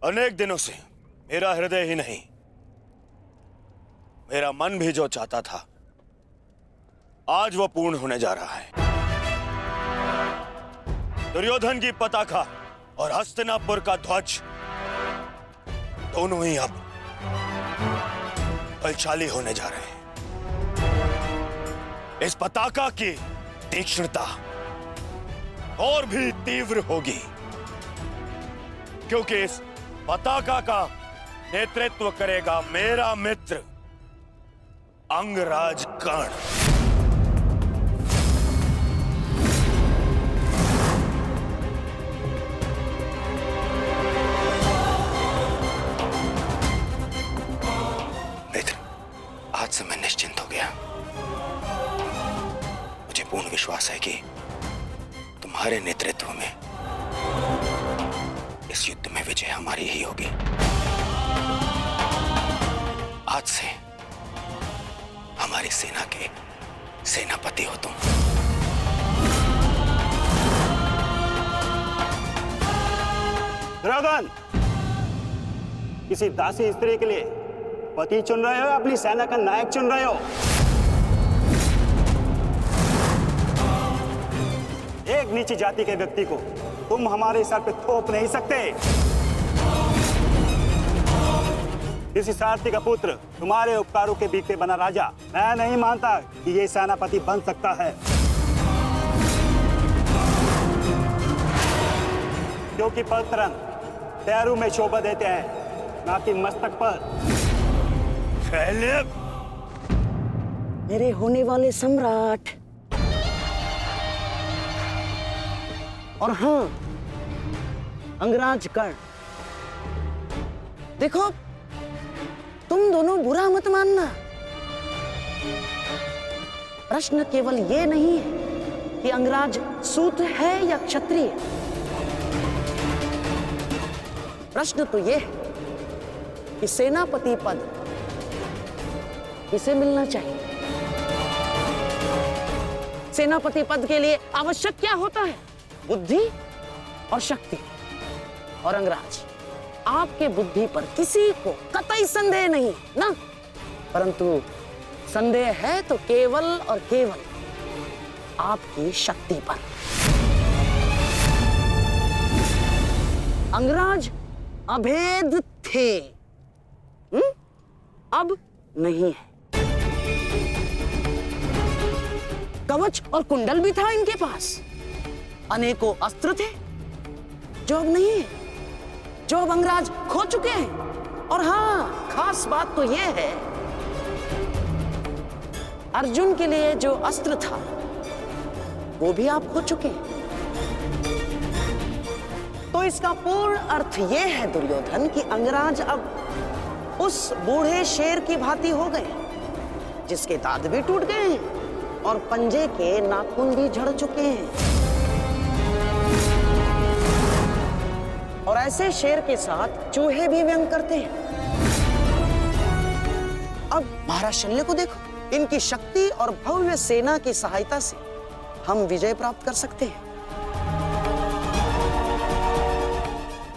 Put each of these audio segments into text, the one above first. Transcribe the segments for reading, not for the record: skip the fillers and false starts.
अनेक दिनों से मेरा हृदय ही नहीं, मेरा मन भी जो चाहता था, आज वो पूर्ण होने जा रहा है। दुर्योधन की पताका और हस्तिनापुर का ध्वज दोनों ही अब बलशाली होने जा रहे हैं। इस पताका की तीक्ष्णता और भी तीव्र होगी, क्योंकि इस पताका का नेतृत्व करेगा मेरा मित्र अंगराज कर्ण। मित्र, आज से मैं निश्चिंत हो गया। मुझे पूर्ण विश्वास है कि तुम्हारे नेतृत्व में इस युद्ध में विजय हमारी ही होगी। आज से हमारी सेना के सेनापति हो तुम। दुर्योधन, किसी दासी स्त्री के लिए पति चुन रहे हो या अपनी सेना का नायक चुन रहे हो? एक नीची जाति के व्यक्ति को तुम हमारे सर पे थोप नहीं सकते। किसी सारथी का पुत्र तुम्हारे उपकारों के बीच पे बना राजा मैं नहीं मानता कि ये सेनापति बन सकता है, क्योंकि पलतरंग पैरों में शोभा देते हैं, ना कि मस्तक पर। मेरे होने वाले सम्राट, और हाँ, अंगराज कर्ण, देखो तुम दोनों बुरा मत मानना। प्रश्न केवल ये नहीं है कि अंगराज सूत है या क्षत्रिय। प्रश्न तो ये है कि सेनापति पद किसे मिलना चाहिए। सेनापति पद के लिए आवश्यक क्या होता है? बुद्धि और शक्ति। और अंगराज, आपके बुद्धि पर किसी को कतई संदेह नहीं ना, परंतु संदेह है तो केवल और केवल आपकी शक्ति पर। अंगराज अभेद थे, अब नहीं है। कवच और कुंडल भी था इनके पास, अनेकों अस्त्र थे जो अब नहीं है, जो अब अंगराज खो चुके हैं। और हाँ, खास बात तो यह है, अर्जुन के लिए जो अस्त्र था वो भी आप खो चुके हैं। तो इसका पूर्ण अर्थ यह है दुर्योधन कि अंगराज अब उस बूढ़े शेर की भांति हो गए, जिसके दांत भी टूट गए हैं और पंजे के नाखून भी झड़ चुके हैं। और ऐसे शेर के साथ चूहे भी व्यंग करते हैं। अब महाराज शल्य को देखो, इनकी शक्ति और भव्य सेना की सहायता से हम विजय प्राप्त कर सकते हैं।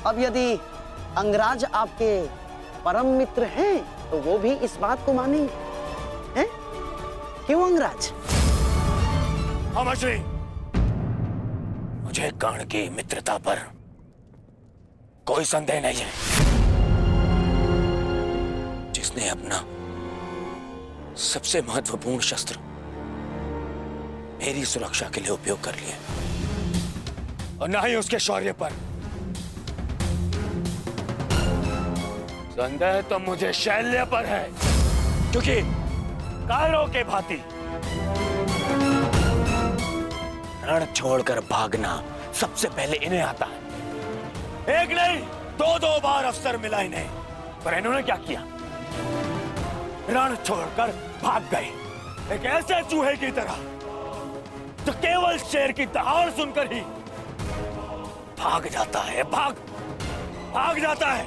अब यदि अंगराज आपके परम मित्र हैं तो वो भी इस बात को मानेंगे, हैं? क्यों अंगराज? हाँ मछली, मुझे कर्ण की मित्रता पर कोई संदेह नहीं है। जिसने अपना सबसे महत्वपूर्ण शस्त्र मेरी सुरक्षा के लिए उपयोग कर लिया, और ना ही उसके शौर्य पर। संदेह तो मुझे शैल्य पर है, क्योंकि कायरों के भांति रण छोड़कर भागना सबसे पहले इन्हें आता है। एक नहीं, दो बार अवसर मिला इन्हें, पर इन्होंने क्या किया? रण छोड़कर भाग गए, एक ऐसे चूहे की तरह जो केवल शेर की दहाड़ सुनकर ही भाग जाता है, भाग जाता है।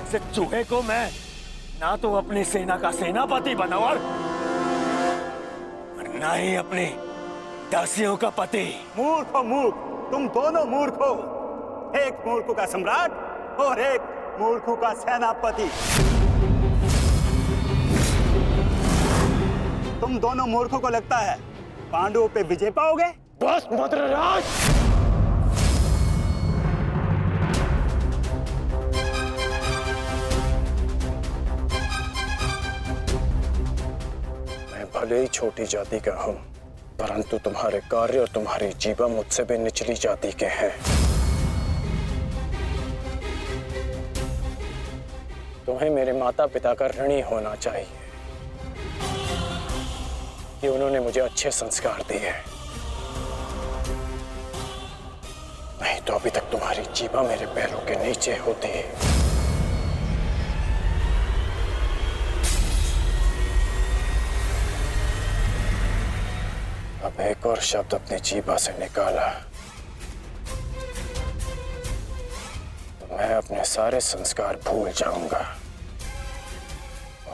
इस चूहे को मैं ना तो अपनी सेना का सेनापति बनाऊं और ना ही अपनी दासियों का पति। मूर्ख हो मूर्ख, तुम दोनों मूर्ख हो। एक मूर्खों का सम्राट और एक मूर्खों का सेनापति। तुम दोनों मूर्खों को लगता है पांडवों पे विजय पाओगे? बस मद्रराज, भले ही छोटी जाति का हूं, परंतु तुम्हारे कार्य और तुम्हारी जीवा मुझसे भी निचली जाति के हैं। तुम्हें मेरे माता पिता का ऋणी होना चाहिए कि उन्होंने मुझे अच्छे संस्कार दिए, नहीं तो अभी तक तुम्हारी जीवा मेरे पैरों के नीचे होती है। अब एक और शब्द अपनी जीभा से निकाला तो मैं अपने सारे संस्कार भूल जाऊंगा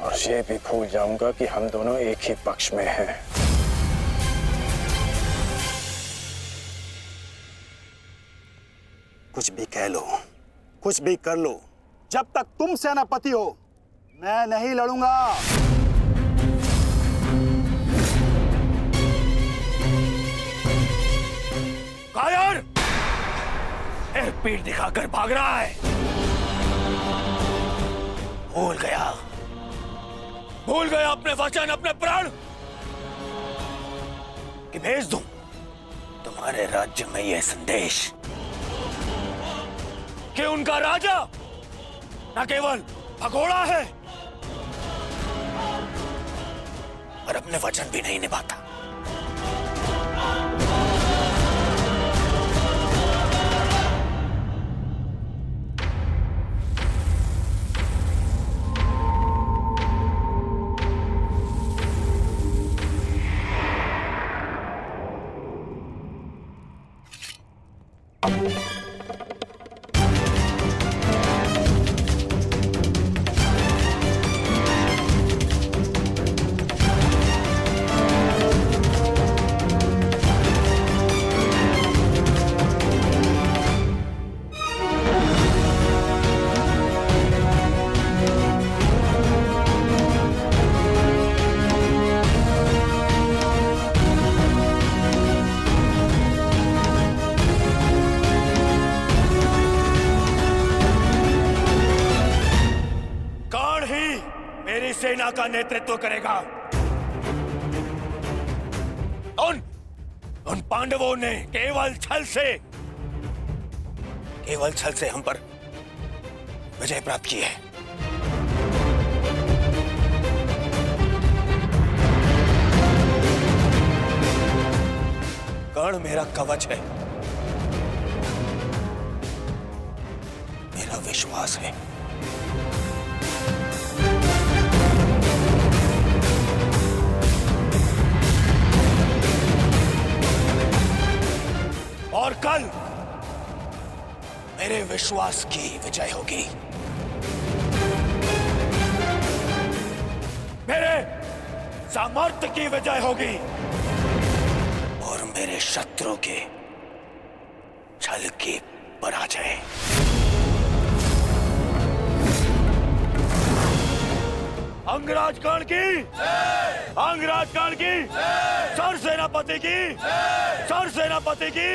और ये भी भूल जाऊंगा कि हम दोनों एक ही पक्ष में हैं। कुछ भी कह लो, कुछ भी कर लो, जब तक तुम सेनापति हो मैं नहीं लड़ूंगा। कायर, फिर पीठ दिखाकर भाग रहा है। भूल गया अपने वचन, अपने प्राण कि भेज दूं तुम्हारे राज्य में यह संदेश कि उनका राजा न केवल भगोड़ा है और अपने वचन भी नहीं निभाता। सेना का नेतृत्व करेगा। उन पांडवों ने केवल छल से हम पर विजय प्राप्त की है। कर्ण मेरा कवच है, मेरा विश्वास है। और कल मेरे विश्वास की विजय होगी, मेरे सामर्थ्य की विजय होगी और मेरे शत्रु के छल की पराजय। अंगराज कर्ण की, अंगराज कर्ण की, सर सेनापति की, सर सेनापति की।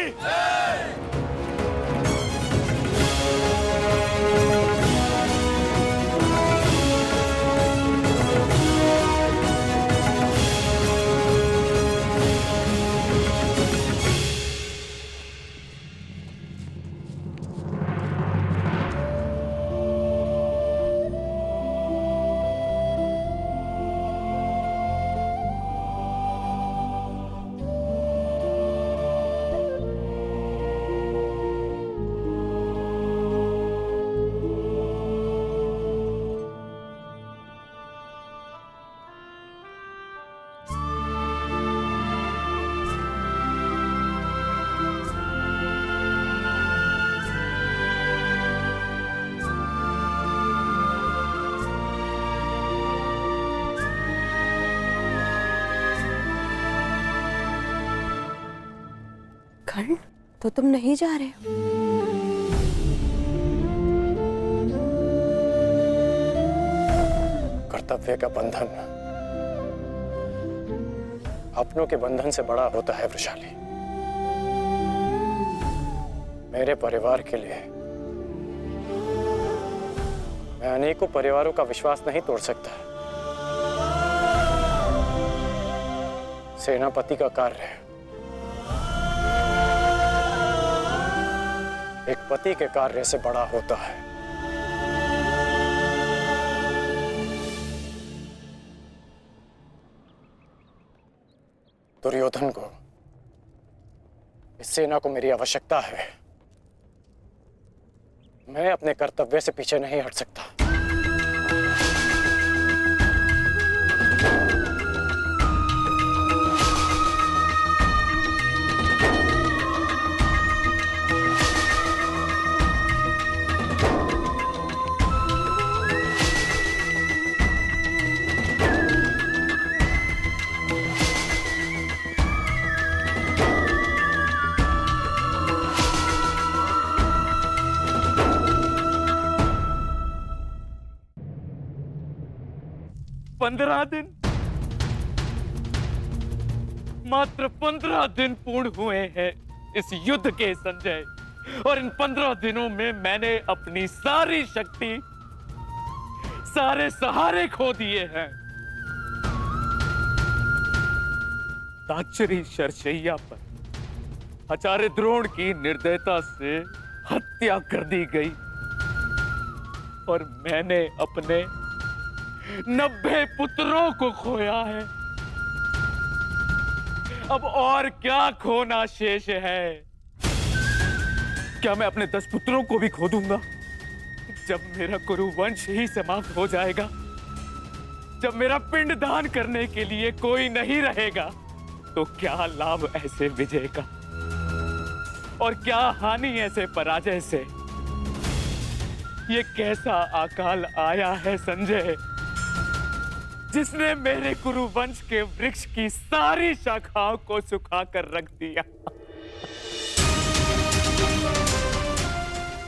कर्ण, तो तुम नहीं जा रहे हो? कर्तव्य का बंधन अपनों के बंधन से बड़ा होता है वृषाली। मेरे परिवार के लिए मैं अनेकों परिवारों का विश्वास नहीं तोड़ सकता। सेनापति का कार्य एक पति के कार्य से बड़ा होता है। दुर्योधन को, इस सेना को मेरी आवश्यकता है। मैं अपने कर्तव्य से पीछे नहीं हट सकता। मात्र 15 दिन पूर्ण हुए हैं इस युद्ध के संजय, और इन 15 दिनों में मैंने अपनी सारी शक्ति, सारे सहारे खो दिए हैं। ताक्षरी शरशैया पर आचार्य द्रोण की निर्दयता से हत्या कर दी गई, और मैंने अपने 90 पुत्रों को खोया है। अब और क्या खोना शेष है? क्या मैं अपने 10 पुत्रों को भी खो दूंगा? जब मेरा कुरुवंश ही समाप्त हो जाएगा, जब मेरा पिंड दान करने के लिए कोई नहीं रहेगा, तो क्या लाभ ऐसे विजय का, और क्या हानि ऐसे पराजय से? ये कैसा अकाल आया है संजय, जिसने मेरे कुरुवंश के वृक्ष की सारी शाखाओं को सुखा कर रख दिया।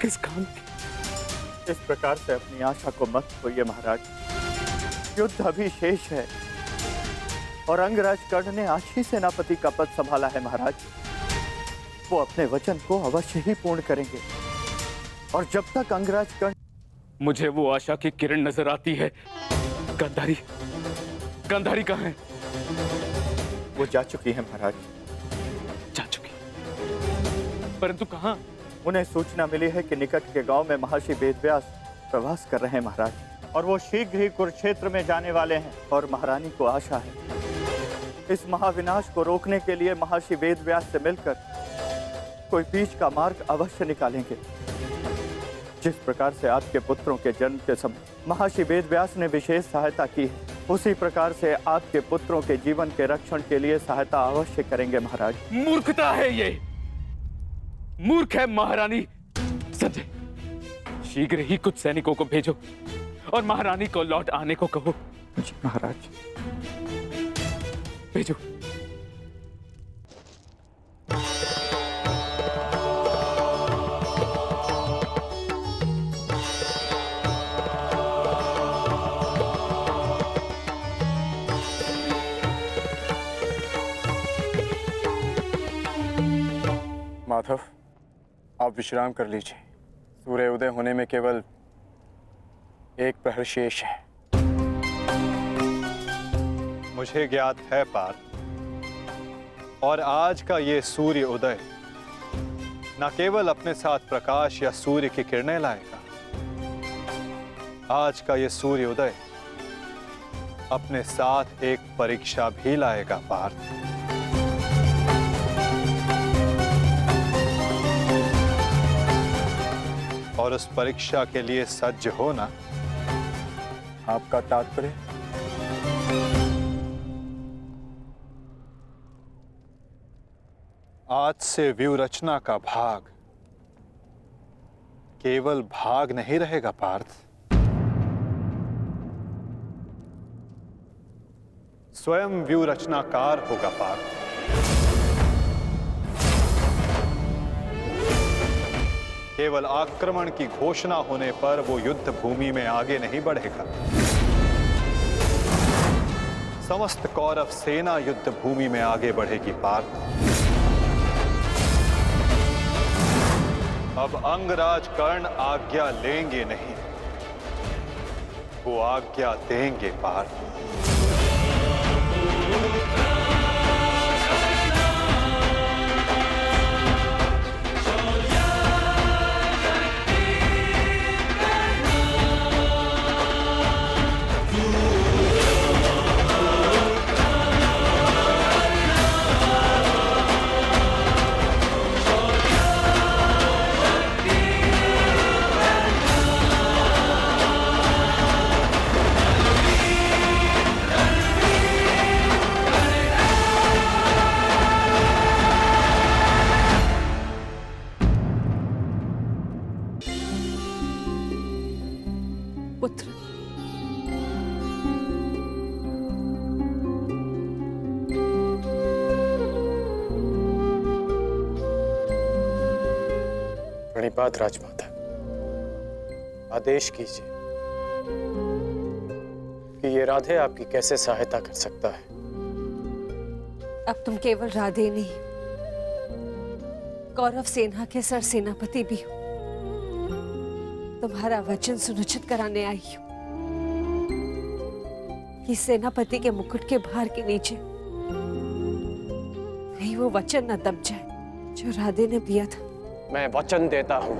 किस काम की? इस प्रकार से अपनी आशा को मत खोइए महाराज। युद्ध अभी शेष है, और अंगराज कर्ण ने आज ही सेनापति का पद संभाला है महाराज। वो अपने वचन को अवश्य ही पूर्ण करेंगे, और जब तक अंगराज कर्ण... मुझे वो आशा की किरण नजर आती है। गांधारी, गांधारी कहाँ है? वो जा चुकी है महाराज। जा चुकी, परंतु कहाँ? उन्हें सूचना मिली है कि निकट के गांव में महर्षि वेदव्यास प्रवास कर रहे हैं महाराज, और वो शीघ्र ही कुरुक्षेत्र में जाने वाले हैं। और महारानी को आशा है इस महाविनाश को रोकने के लिए महर्षि वेदव्यास से मिलकर कोई बीच का मार्ग अवश्य निकालेंगे। जिस प्रकार से आपके पुत्रों के जन्म के समय महर्षि वेदव्यास ने विशेष सहायता की है, उसी प्रकार से आपके पुत्रों के जीवन के रक्षण के लिए सहायता अवश्य करेंगे महाराज। मूर्खता है ये, मूर्ख है महारानी। संजय, शीघ्र ही कुछ सैनिकों को भेजो और महारानी को लौट आने को कहो। जी महाराज। भेजो। माधव, आप विश्राम कर लीजिए। सूर्य उदय होने में केवल एक प्रहर शेष है। मुझे ज्ञात है पार्थ, और आज का ये सूर्य उदय न केवल अपने साथ प्रकाश या सूर्य की किरणें लाएगा, आज का ये सूर्य उदय अपने साथ एक परीक्षा भी लाएगा पार्थ। और उस परीक्षा के लिए सज्ज होना। आपका तात्पर्य? आज से व्यूहरचना का भाग केवल भाग नहीं रहेगा पार्थ, स्वयं व्यूहरचनाकार होगा पार्थ। केवल आक्रमण की घोषणा होने पर वो युद्ध भूमि में आगे नहीं बढ़ेगा। समस्त कौरव सेना युद्ध भूमि में आगे बढ़ेगी पार्थ। अब अंगराज कर्ण आज्ञा लेंगे नहीं, वो आज्ञा देंगे पार्थ। पुत्र, प्रणिपात राजमाता, आदेश कीजिए कि ये राधे आपकी कैसे सहायता कर सकता है। अब तुम केवल राधे नहीं, कौरव सेना के सर सेनापति भी हो। तुम्हारा वचन सुनिश्चित कराने आई हूं कि सेनापति के मुकुट के भार के नीचे कहीं वो वचन न दब जाए जो राधे ने दिया था। मैं वचन देता हूं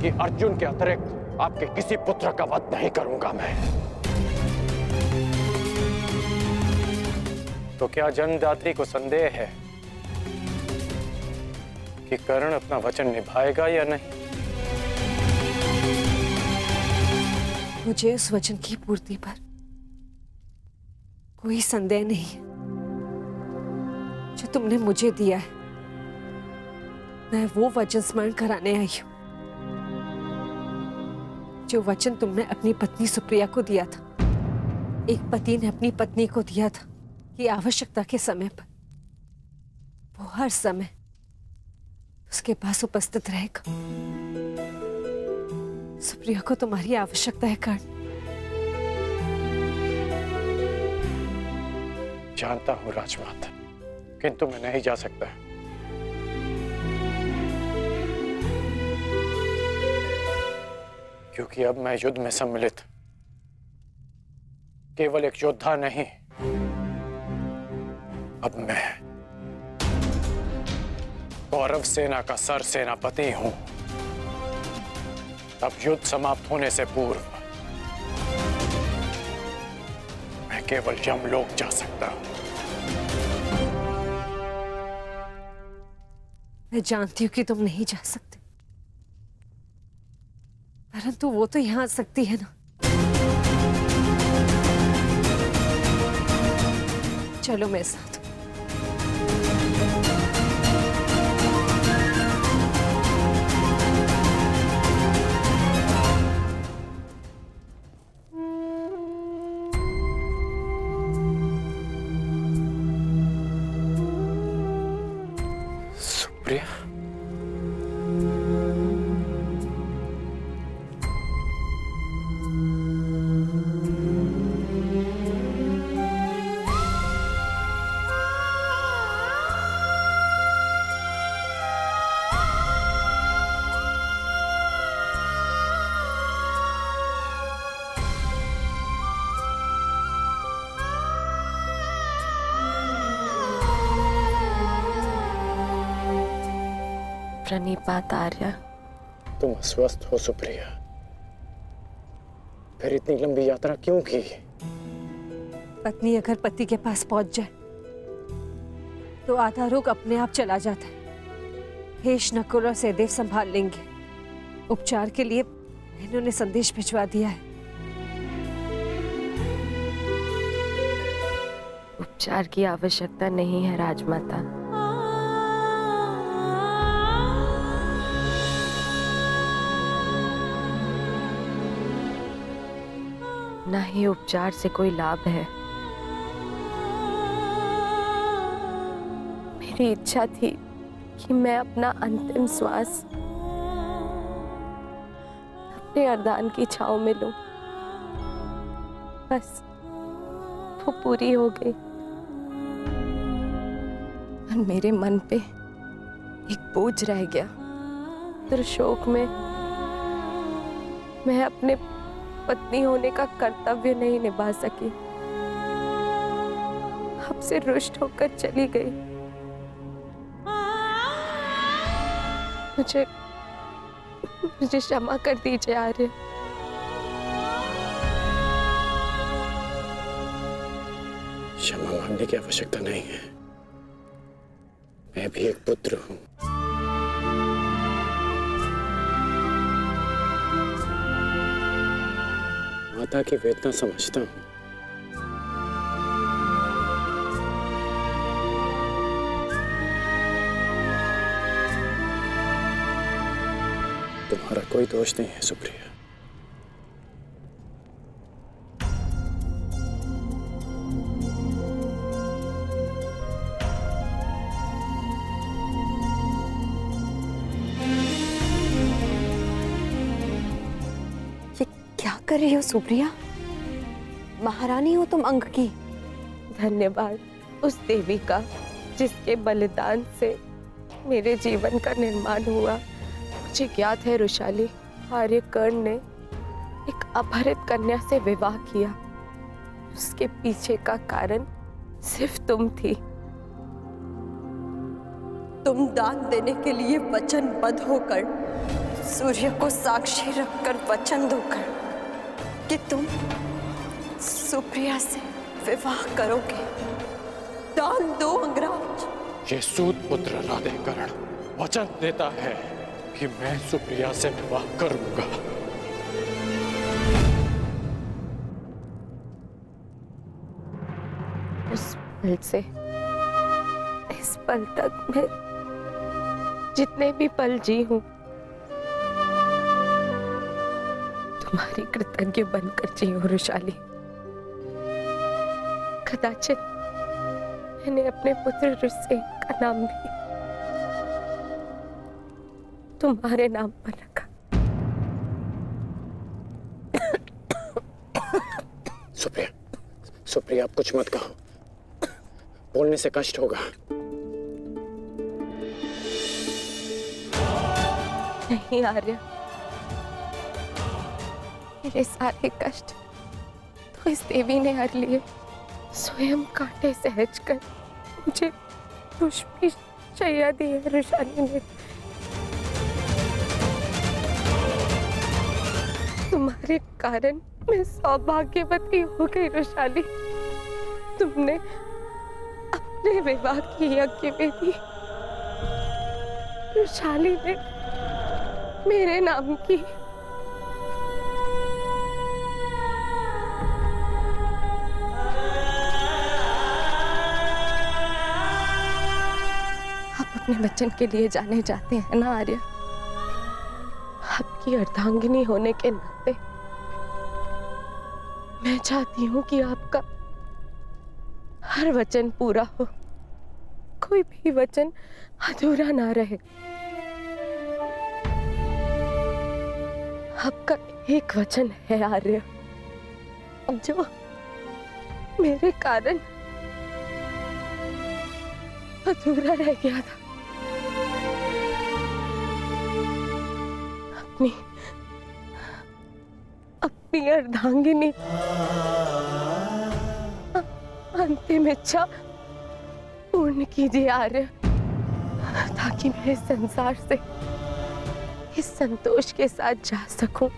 कि अर्जुन के अतिरिक्त आपके किसी पुत्र का वध नहीं करूंगा मैं। तो क्या जन्मदात्री को संदेह है कि कर्ण अपना वचन निभाएगा या नहीं? मुझे उस वचन की पूर्ति पर कोई संदेह नहीं है जो तुमने मुझे दिया है। मैं वो वचन स्मरण कराने आई हूं जो वचन तुमने अपनी पत्नी सुप्रिया को दिया था। एक पति ने अपनी पत्नी को दिया था कि आवश्यकता के समय पर वो हर समय उसके पास उपस्थित रहेगा। सुप्रिया को तुम्हारी आवश्यकता है कर्ण। जानता हूं राजमाता, किंतु मैं नहीं जा सकता। क्योंकि अब मैं युद्ध में सम्मिलित केवल एक योद्धा नहीं, अब मैं कौरव सेना का सर सेनापति हूं। अब युद्ध समाप्त होने से पूर्व मैं केवल यमलोक जा सकता हूं। मैं जानती हूं कि तुम नहीं जा सकते, परंतु वो तो यहां आ सकती है ना। चलो मेरे साथ। सुप्रिया, प्रणिपात आर्या। तुम अस्वस्थ हो सुप्रिया, फिर इतनी लंबी यात्रा क्यों की? पत्नी अगर पति के पास पहुंच जाए तो आधा रोग अपने आप चला जाता है। हेश, नकुल और सहदेव संभाल लेंगे। उपचार के लिए इन्होंने संदेश भिजवा दिया है। उपचार की आवश्यकता नहीं है राजमाता। ना ही उपचार से कोई लाभ है। मेरी इच्छा थी कि मैं अपना अंतिम श्वास अपने अरदान की छांव में लूं। बस तो पूरी हो गई, और मेरे मन पे एक बोझ रह गया। दुर्शोक में मैं अपने पत्नी होने का कर्तव्य नहीं निभा सकी, आपसे रुष्ट होकर चली गई। मुझे क्षमा कर दीजिए आर्य। क्षमा मांगने की आवश्यकता नहीं है। मैं भी एक पुत्र हूं। माता की वेदना समझता हूं। तुम्हारा कोई दोष नहीं है सुप्रिया। ये क्या कर रही हो सुप्रिया? महारानी हो तुम अंग की। धन्यवाद उस देवी का जिसके बलिदान से मेरे जीवन का निर्माण हुआ। मुझे ज्ञात है रुशाली, आर्यकर्ण ने एक अपहरित कन्या से विवाह किया। उसके पीछे का कारण सिर्फ तुम थी। तुम दान देने के लिए वचनबद्ध होकर, सूर्य को साक्षी रखकर वचन दोकर कि तुम सुप्रिया से विवाह करोगे। दान दो अंगराज। ये सूत पुत्र राधेकर्ण वचन देता है कि मैं सुप्रिया से विवाह करूंगा। उस पल से इस पल तक मैं जितने भी पल जी हूं, तुम्हारी कृतज्ञ बनकर जी हूं रुशाली। कदाचित मैंने अपने पुत्र ऋषि का नाम भी तुम्हारे नाम पर रखा। सुप्रिया, सुप्रिया आप कुछ मत कहो, बोलने से कष्ट होगा। नहीं आर्य, मेरे सारे कष्ट तो इस देवी ने हर लिए। स्वयं कांटे सहज कर मुझे पुष्पी शैया दी है रुशाली ने। तुम्हारे कारण मैं सौभाग्यवती हो गई रुशाली। तुमने अपने विवाह की यज्ञ वेदी रुशाली ने मेरे नाम की। आप अपने वचन के लिए जाने जाते हैं ना आर्य? आपकी अर्धांगिनी होने के नाते मैं चाहती हूं कि आपका हर वचन पूरा हो, कोई भी वचन अधूरा ना रहे। आपका एक वचन है आर्य, जो मेरे कारण अधूरा रह गया था। अपनी अर्धांगिनी अंतिम इच्छा पूर्ण कीजिए आर्य, ताकि मैं इस संसार से इस संतोष के साथ जा सकूं।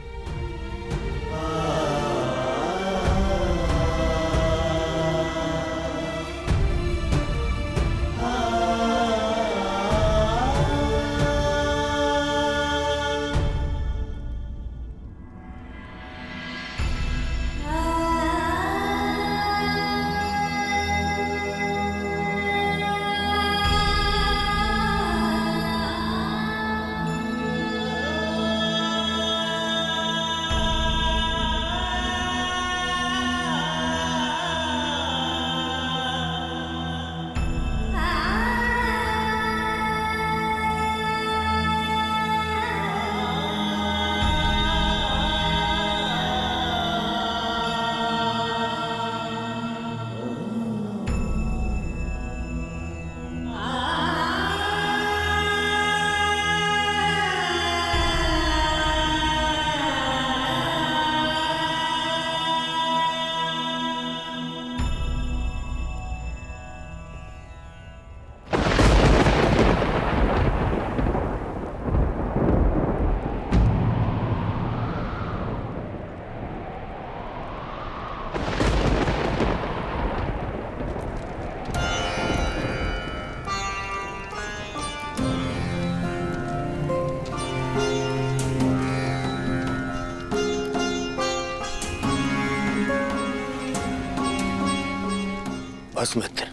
बस मित्र,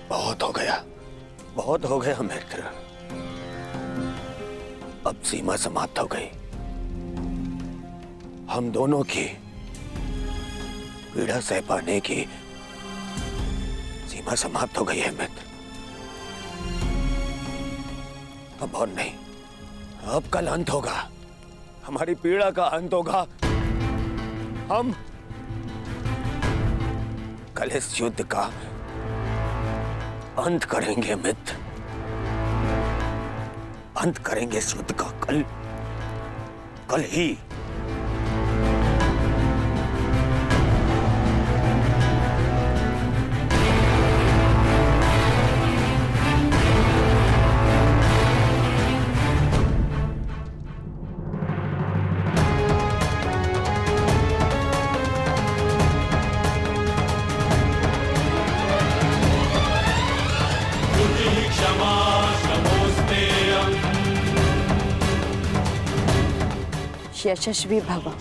बहुत हो गया, बहुत हो गया मित्र। अब सीमा समाप्त हो गई। हम दोनों की पीड़ा सह पाने की सीमा समाप्त हो गई है मित्र। अब और नहीं, अब कल अंत होगा, हमारी पीड़ा का अंत होगा। हम कल इस युद्ध का अंत करेंगे मित्र, अंत करेंगे इस युद्ध का कल, कल ही। यशस्वी भव।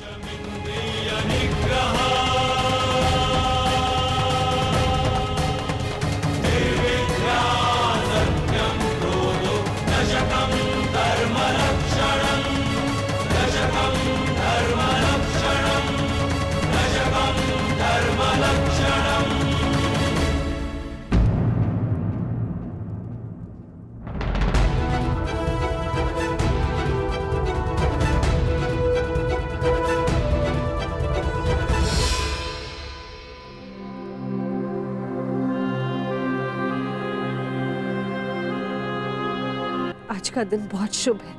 आज का दिन बहुत शुभ है।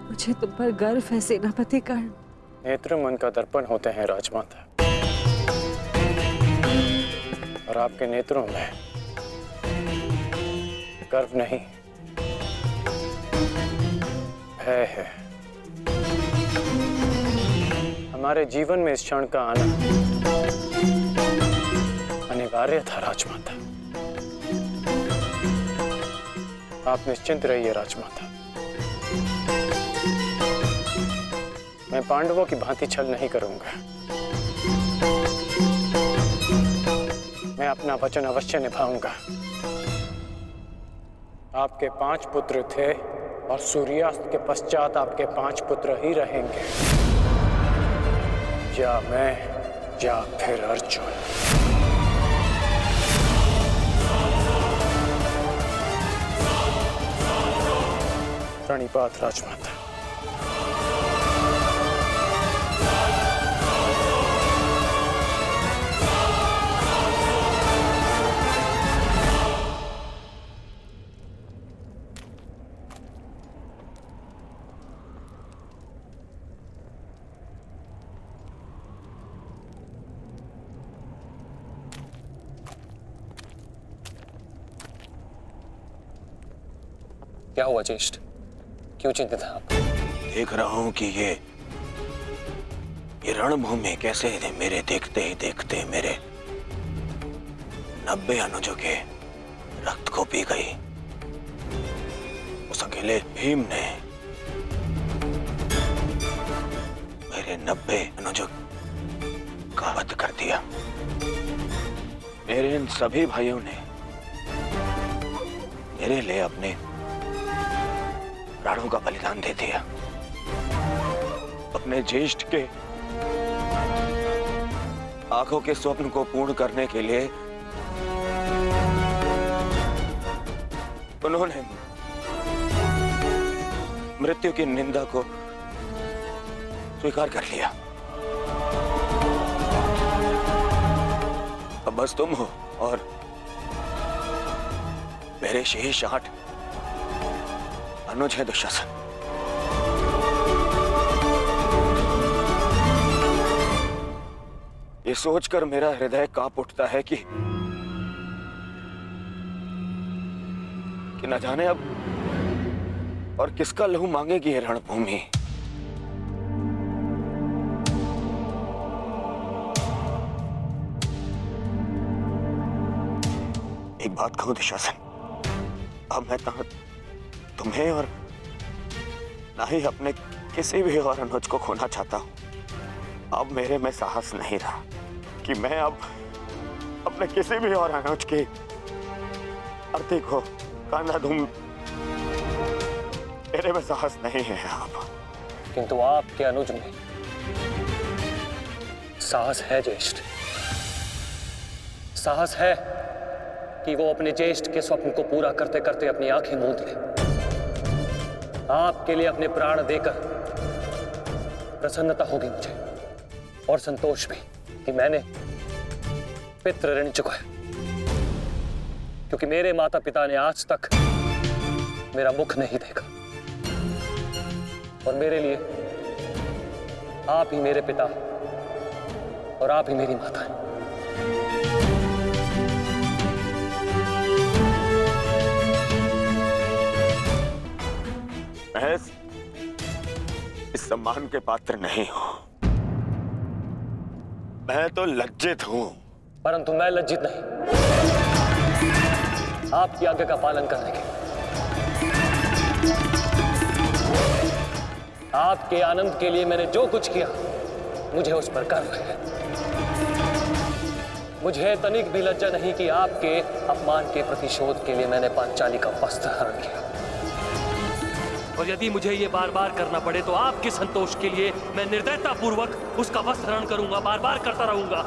मुझे तुम पर गर्व है सेनापति कर्ण। नेत्र मन का दर्पण होते हैं राजमाता, और आपके नेत्रों में गर्व नहीं, भय है। हमारे जीवन में इस क्षण का आना अनिवार्य था राजमाता। आप निश्चिंत रहिए राजमाता, मैं पांडवों की भांति छल नहीं करूंगा। मैं अपना वचन अवश्य निभाऊंगा। आपके 5 पुत्र थे और सूर्यास्त के पश्चात आपके 5 पुत्र ही रहेंगे, या मैं या फिर अर्जुन। प्रणिपात राजमाता। क्या हुआ ज्येष्ठ, क्यों चिंतित हैं आप? देख रहा हूं कि ये रणभूमि कैसे मेरे देखते ही देखते मेरे 90 अनुजों के रक्त को पी गई। उस अकेले भीम ने मेरे 90 अनुजों का वध कर दिया। मेरे इन सभी भाइयों ने मेरे लिए अपने प्राणों का बलिदान दे दिया। अपने ज्येष्ठ के आंखों के स्वप्न को पूर्ण करने के लिए उन्होंने मृत्यु की निंदा को स्वीकार कर लिया। अब बस तुम हो और मेरे शेष 8 अनुज है दुशासन। ये सोचकर मेरा हृदय कांप उठता है कि न जाने अब और किसका लहू मांगेगी ये रणभूमि। एक बात कहूं दुशासन, अब मैं तुम्हें और ना ही अपने किसी भी और अनुज को खोना चाहता हूं। अब मेरे में साहस नहीं रहा। कि मैं अब अपने किसी भी और अनुज की अर्थी को कांधा दूं, मेरे में साहस नहीं है अब। किंतु आपके अनुज में साहस है ज्येष्ठ। साहस है कि वो अपने ज्येष्ठ के स्वप्न को पूरा करते करते अपनी आंखें मूंद ले। आपके लिए अपने प्राण देकर प्रसन्नता होगी मुझे, और संतोष भी कि मैंने पितृ ऋण चुकाया, क्योंकि मेरे माता पिता ने आज तक मेरा मुख नहीं देखा, और मेरे लिए आप ही मेरे पिता और आप ही मेरी माता हैं। मैं इस सम्मान के पात्र नहीं हूं, मैं तो लज्जित हूं। परंतु मैं लज्जित नहीं, आपकी आज्ञा का पालन करने के, आपके आनंद के लिए मैंने जो कुछ किया मुझे उस पर गर्व है। मुझे तनिक भी लज्जा नहीं कि आपके अपमान के प्रतिशोध के लिए मैंने पांचाली का वस्त्र हरण किया, और यदि मुझे ये बार बार करना पड़े तो आपके संतोष के लिए मैं निर्दयता पूर्वक उसका वस्त्र हरण करूंगा, बार बार करता रहूंगा।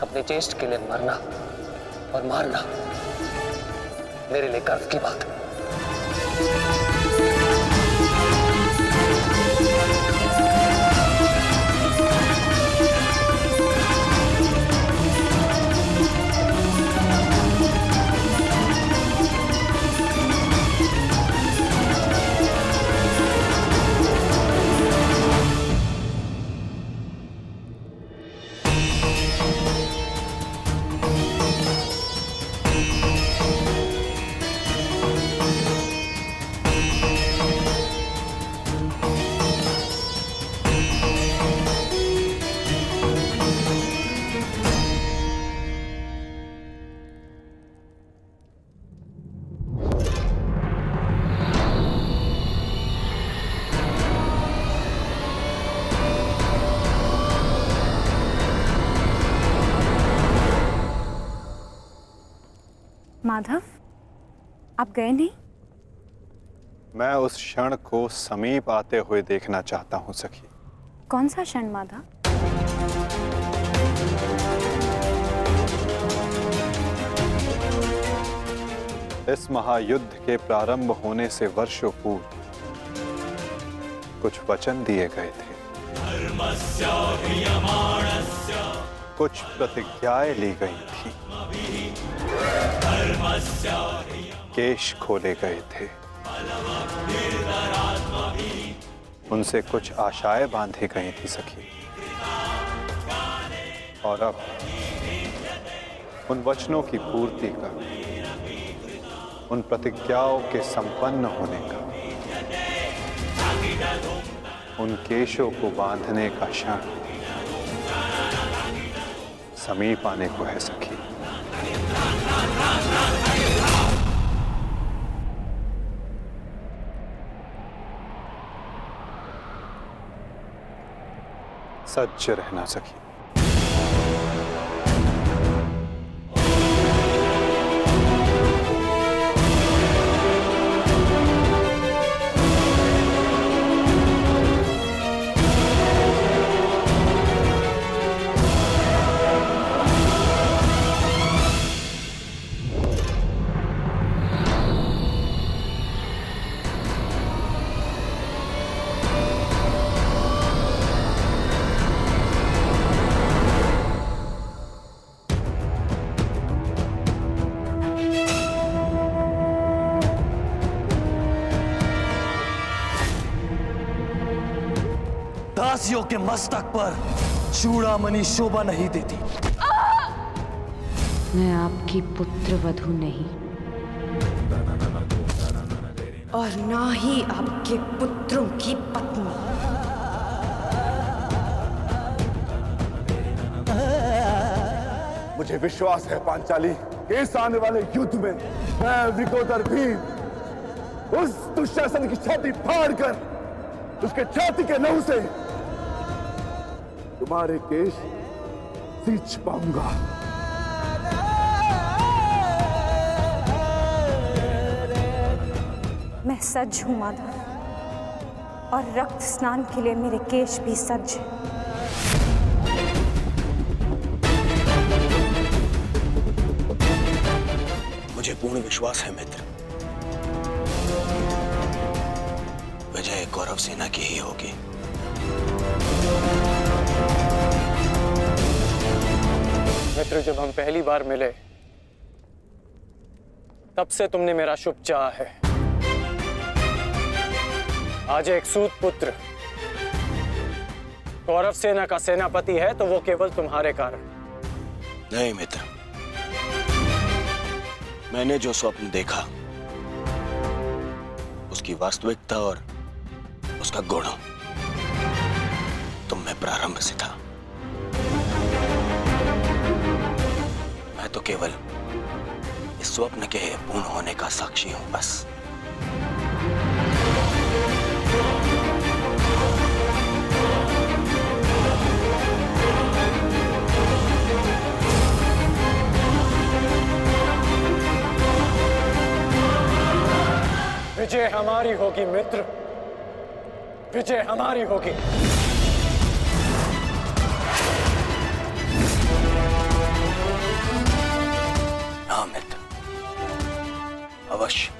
अपने ज्येष्ठ के लिए मरना और मारना मेरे लिए गर्व की बात है। माधव, आप गए नहीं? मैं उस क्षण को समीप आते हुए देखना चाहता हूं सखी। कौन सा क्षण माधव? इस महायुद्ध के प्रारंभ होने से वर्षों पूर्व कुछ वचन दिए गए थे, कुछ प्रतिज्ञाएं ली गई थी, केश खोले गए थे, उनसे कुछ आशाएं बांधी गई थी सखी। और अब उन वचनों की पूर्ति का, उन प्रतिज्ञाओं के संपन्न होने का, उन केशों को बांधने का क्षण समीप आने को है सखी। सच्च रहना सखी। दासियों के मस्तक पर चूड़ामणि शोभा नहीं देती। मैं आपकी पुत्र वधू नहीं, और ना ही आपके पुत्रों की पत्नी। मुझे विश्वास है पांचाली कि इस आने वाले युद्ध में मैं विकोदर भीम उस दुशासन की छाती फाड़कर उसके छाती के लहू से तुम्हारे केश सींच पाऊंगा। मैं सज्ज हूं माधव, और रक्त स्नान के लिए मेरे केश भी सज्ज हैं। मुझे पूर्ण विश्वास है मित्र, विजय कौरव सेना की ही होगी। मित्र, जब हम पहली बार मिले तब से तुमने मेरा शुभ चाहा है। आज एक सूत पुत्र कौरव सेना का सेनापति है तो वो केवल तुम्हारे कारण। नहीं मित्र, मैंने जो स्वप्न देखा उसकी वास्तविकता और उसका गुण तुम में प्रारंभ से था। मैं तो केवल इस स्वप्न के पूर्ण होने का साक्षी हूं बस। विजय हमारी होगी मित्र, विजय हमारी होगी। हाँ मित्र, अवश्य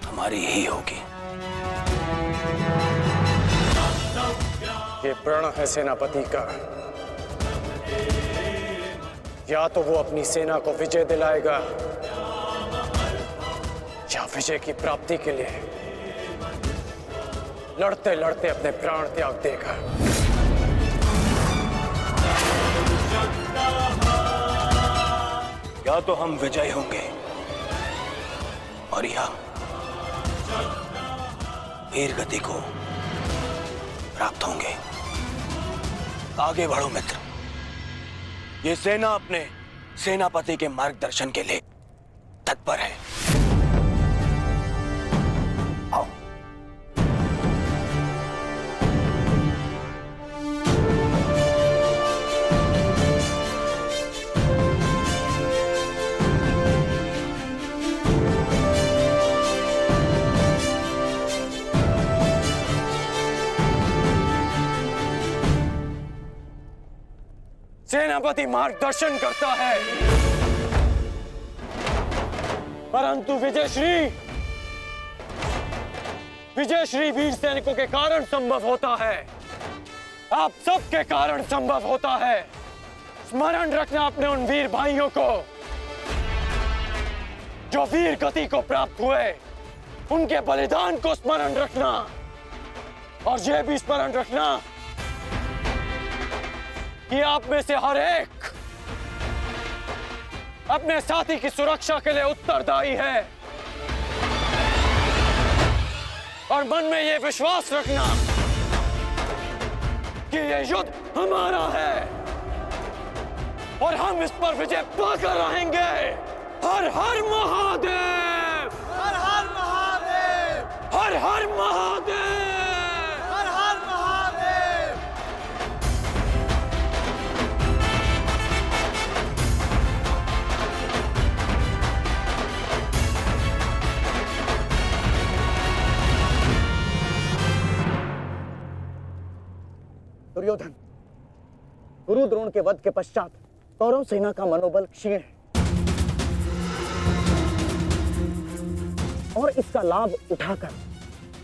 हमारी ही होगी। ये प्रण है सेनापति का, या तो वो अपनी सेना को विजय दिलाएगा या विजय की प्राप्ति के लिए लड़ते लड़ते अपने प्राण त्याग देगा। या तो हम विजय होंगे और या वीर गति को प्राप्त होंगे। आगे बढ़ो मित्र, ये सेना अपने सेनापति के मार्गदर्शन के लिए तत्पर है। आओ। सेनापति मार्गदर्शन करता है, परंतु विजयश्री वीर सैनिकों के कारण संभव होता है। आप सबके कारण संभव होता है। स्मरण रखना अपने उन वीर भाइयों को जो वीर गति को प्राप्त हुए, उनके बलिदान को स्मरण रखना, और यह भी स्मरण रखना कि आप में से हर एक अपने साथी की सुरक्षा के लिए उत्तरदायी है। और मन में यह विश्वास रखना कि यह युद्ध हमारा है और हम इस पर विजय पाकर रहेंगे। हर हर महादेव, हर हर महादेव, हर हर महादेव, हर हर महादेव। दुर्योधन, गुरु द्रोण के वध के पश्चात कौरव सेना का मनोबल क्षीण है और इसका लाभ उठाकर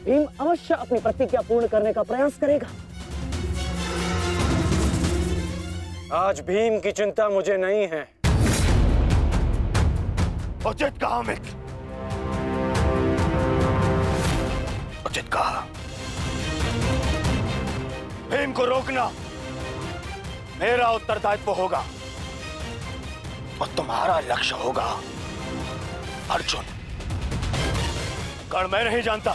भीम अवश्य अपनी प्रतिज्ञा पूर्ण करने का प्रयास करेगा। आज भीम की चिंता मुझे नहीं है। उचित कहा मित्र, उचित कहा। भीम को रोकना मेरा उत्तरदायित्व होगा और तुम्हारा लक्ष्य होगा अर्जुन। कारण मैं नहीं जानता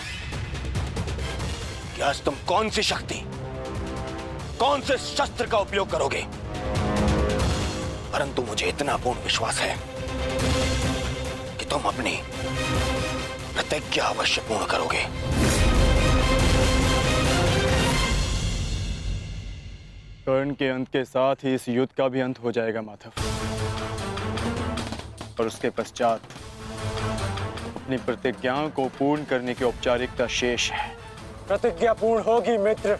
कि आज तुम कौन सी शक्ति, कौन से शस्त्र का उपयोग करोगे, परंतु मुझे इतना पूर्ण विश्वास है कि तुम अपनी प्रतिज्ञा अवश्य पूर्ण करोगे। कर्ण के अंत के साथ ही इस युद्ध का भी अंत हो जाएगा माधव। और उसके पश्चात अपनी प्रतिज्ञाओं को पूर्ण करने की औपचारिकता शेष है। प्रतिज्ञा पूर्ण होगी मित्र।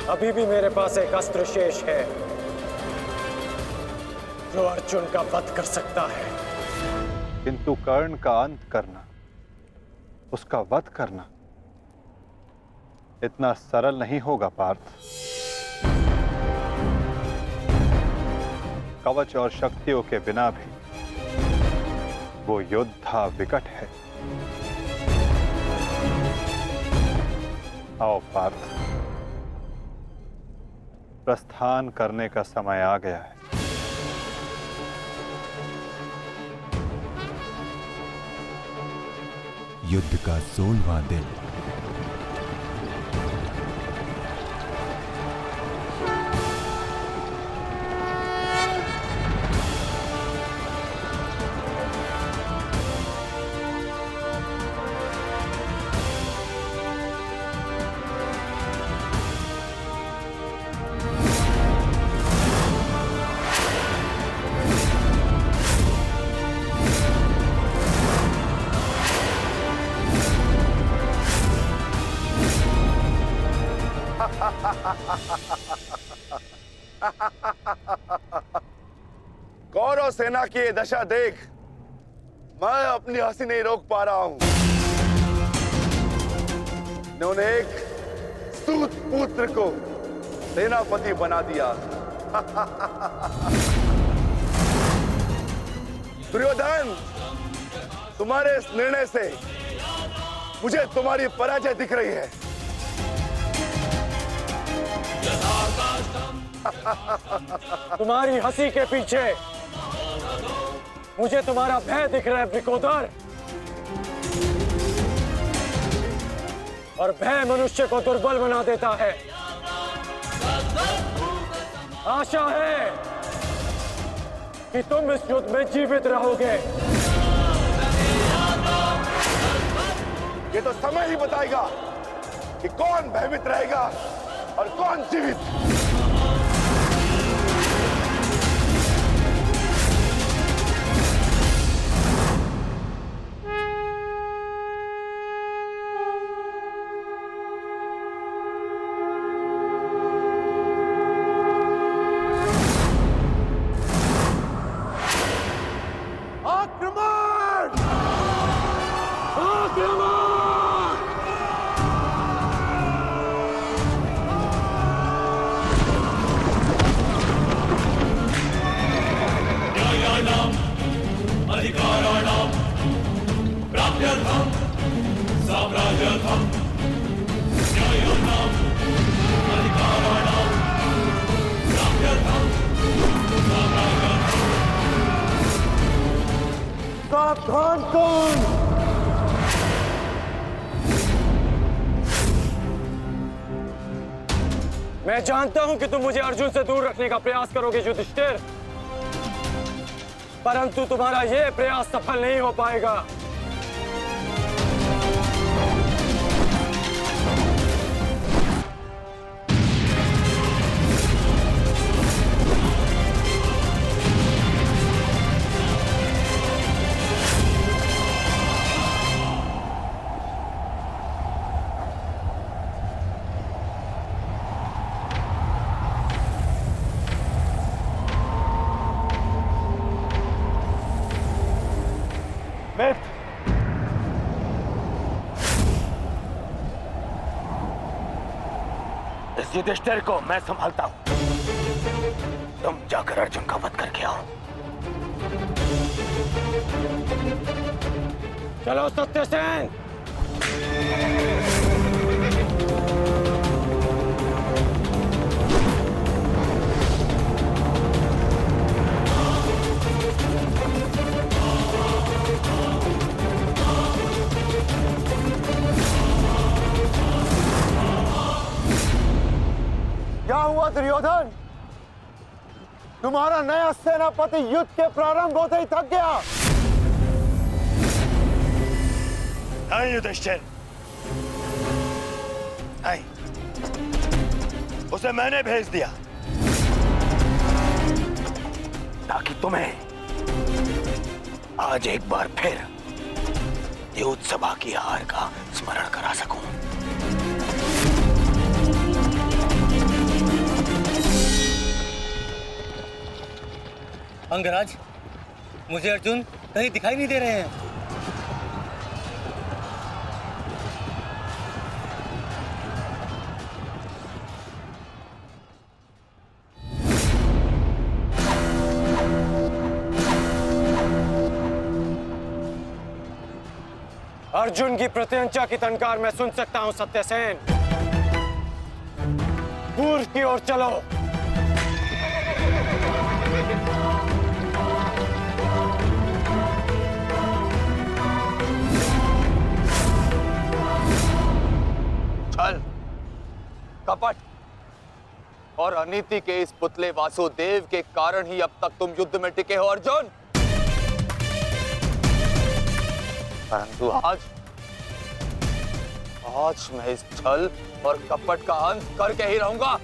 अभी भी मेरे पास एक अस्त्र शेष है जो अर्जुन का वध कर सकता है। किंतु कर्ण का अंत करना, उसका वध करना इतना सरल नहीं होगा पार्थ। कवच और शक्तियों के बिना भी वो योद्धा विकट है। आओ पार्थ, प्रस्थान करने का समय आ गया है। युद्ध का 16वां दिन। कौरव सेना की ये दशा देख मैं अपनी हंसी नहीं रोक पा रहा हूं। इन्होंने एक सूत पुत्र को सेनापति बना दिया। दुर्योधन, तुम्हारे इस निर्णय से मुझे तुम्हारी पराजय दिख रही है। तुम्हारी हंसी के पीछे मुझे तुम्हारा भय दिख रहा है वृकोदर। और भय मनुष्य को दुर्बल बना देता है। आशा है कि तुम इस युद्ध में जीवित रहोगे। ये तो समय ही बताएगा कि कौन भयभीत रहेगा और कौन जीवित। सावधान कौन? मैं जानता हूं कि तुम मुझे अर्जुन से दूर रखने का प्रयास करोगे युधिष्ठिर, परंतु तुम्हारा यह प्रयास सफल नहीं हो पाएगा। इस युधिष्ठिर को मैं संभालता हूं। तुम जाकर अर्जुन का वध करके आओ। चलो सत्यसेन। क्या हुआ दुर्योधन? तुम्हारा नया सेनापति युद्ध के प्रारंभ होते ही थक गया। नहीं युधिष्ठिर, नहीं, उसे मैंने भेज दिया ताकि तुम्हें आज एक बार फिर युद्ध सभा की हार का स्मरण करा सकूं। अंगराज, मुझे अर्जुन कहीं दिखाई नहीं दे रहे हैं। अर्जुन की प्रत्यंचा की टंकार मैं सुन सकता हूं सत्यसेन। पूर्व की ओर चलो। छल, कपट और अनीति के इस पुतले वासुदेव के कारण ही अब तक तुम युद्ध में टिके हो अर्जुन। परंतु आज मैं इस छल और कपट का अंत करके ही रहूंगा।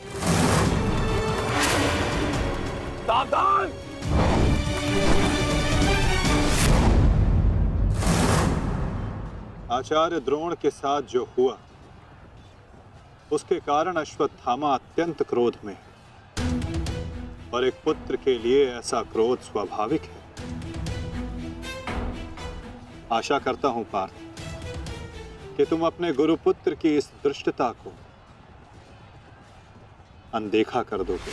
सावधान! आचार्य द्रोण के साथ जो हुआ उसके कारण अश्वत्थामा अत्यंत क्रोध में, और एक पुत्र के लिए ऐसा क्रोध स्वाभाविक है। आशा करता हूं पार्थ कि तुम अपने गुरुपुत्र की इस धृष्टता को अनदेखा कर दोगे।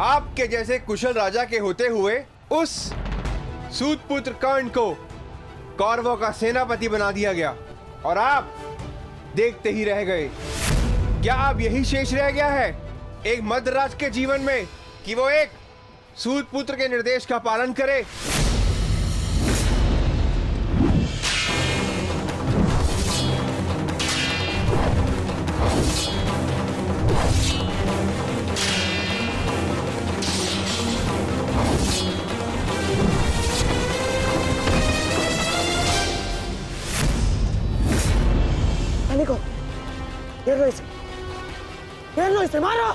आपके जैसे कुशल राजा के होते हुए उस सूतपुत्र कर्ण को कौरवों का सेनापति बना दिया गया और आप देखते ही रह गए। क्या अब यही शेष रह गया है एक मध्यराज के जीवन में कि वो एक सूतपुत्र के निर्देश का पालन करे? घेर लो इसे, मारो।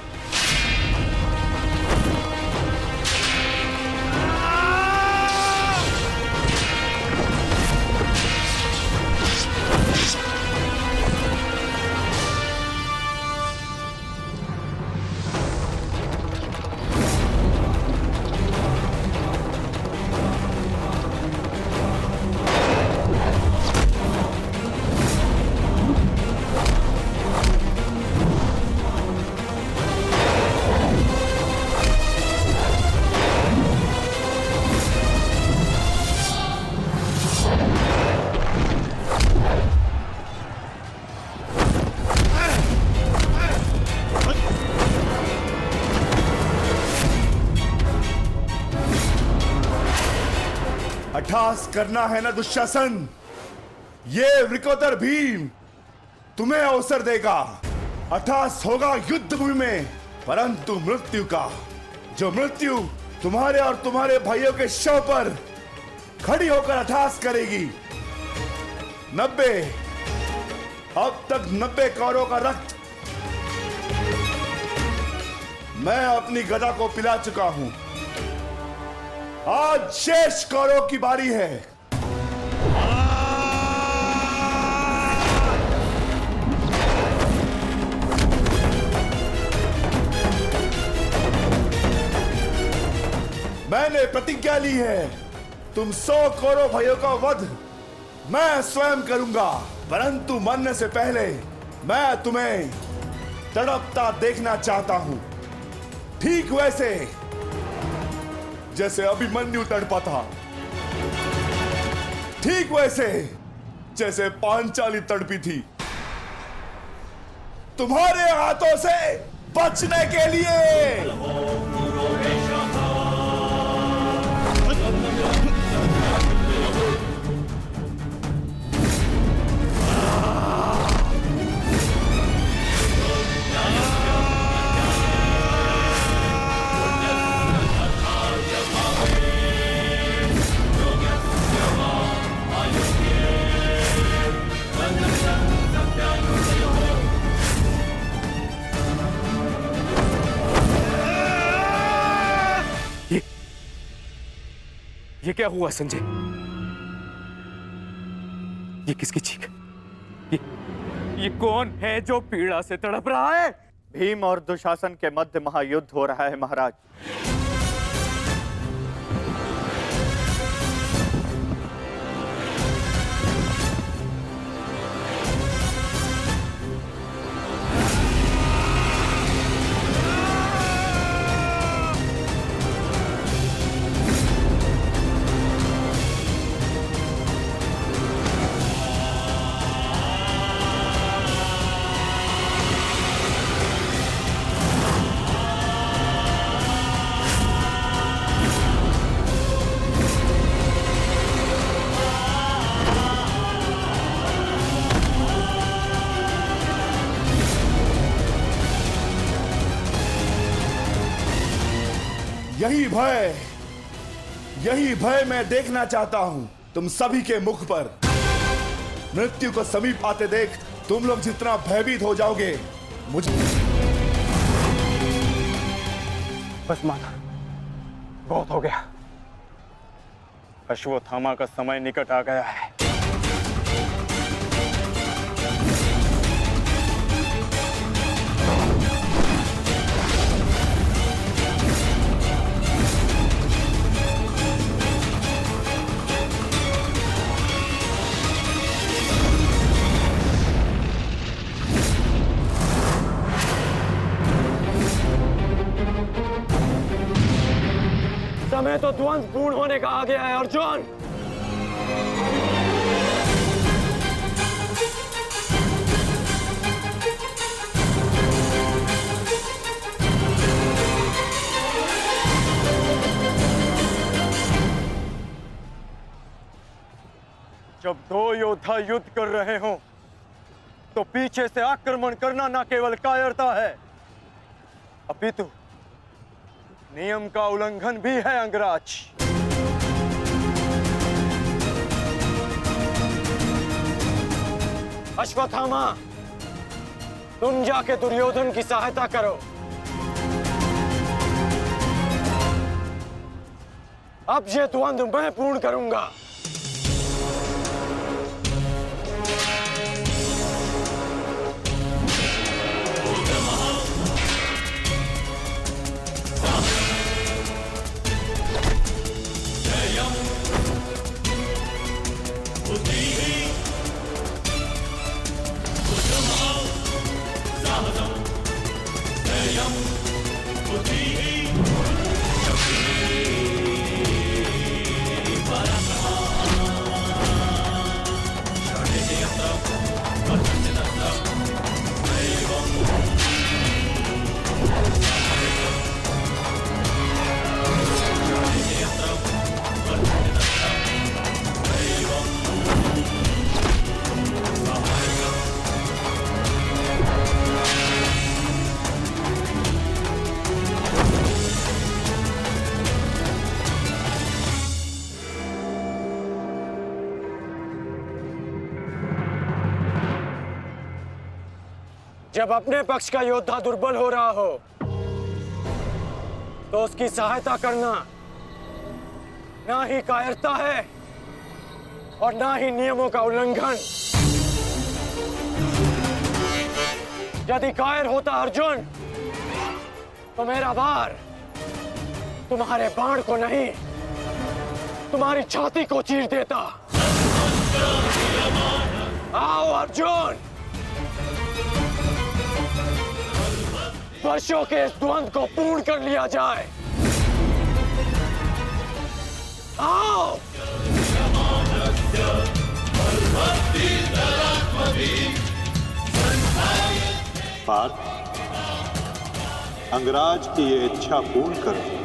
अट्ठास करना है ना दुशासन, ये वृकोदर भीम तुम्हें अवसर देगा। अट्ठास होगा युद्ध भूमि में, परंतु मृत्यु का, जो मृत्यु तुम्हारे और तुम्हारे भाइयों के शव पर खड़ी होकर अट्ठास करेगी। 90 अब तक 90 कौरवों का रक्त मैं अपनी गदा को पिला चुका हूं। आज शेष कौरवों की बारी है। मैंने प्रतिज्ञा ली है, तुम 100 कौरव भाइयों का वध मैं स्वयं करूंगा, परंतु मरने से पहले मैं तुम्हें तड़पता देखना चाहता हूं, ठीक वैसे जैसे अभिमन्यु तड़पा था, ठीक वैसे जैसे पांचाली तड़पी थी। तुम्हारे हाथों से बचने के लिए। ये क्या हुआ संजय? ये किसकी चीख? ये कौन है जो पीड़ा से तड़प रहा है? भीम और दुशासन के मध्य महायुद्ध हो रहा है महाराज। यही भय मैं देखना चाहता हूं तुम सभी के मुख पर। मृत्यु को समीप आते देख तुम लोग जितना भयभीत हो जाओगे, मुझे बस माना, बहुत हो गया। अश्वत्थामा का समय निकट आ गया है। समय तो द्वंद्व पूर्ण होने का आ गया है अर्जुन। जब दो योद्धा युद्ध कर रहे हों तो पीछे से आक्रमण करना न केवल कायरता है, अपितु नियम का उल्लंघन भी है अंगराज। अश्वत्थामा, तुम जाके दुर्योधन की सहायता करो। अब ये द्वंद्व मैं पूर्ण करूंगा। जब अपने पक्ष का योद्धा दुर्बल हो रहा हो तो उसकी सहायता करना ना ही कायरता है और ना ही नियमों का उल्लंघन। यदि कायर होता अर्जुन तो मेरा वार तुम्हारे बाण को नहीं, तुम्हारी छाती को चीर देता। आओ अर्जुन, वर्षों के इस द्वंद्व को पूर्ण कर लिया जाए। आओ। पार्थ, अंगराज की ये इच्छा पूर्ण करो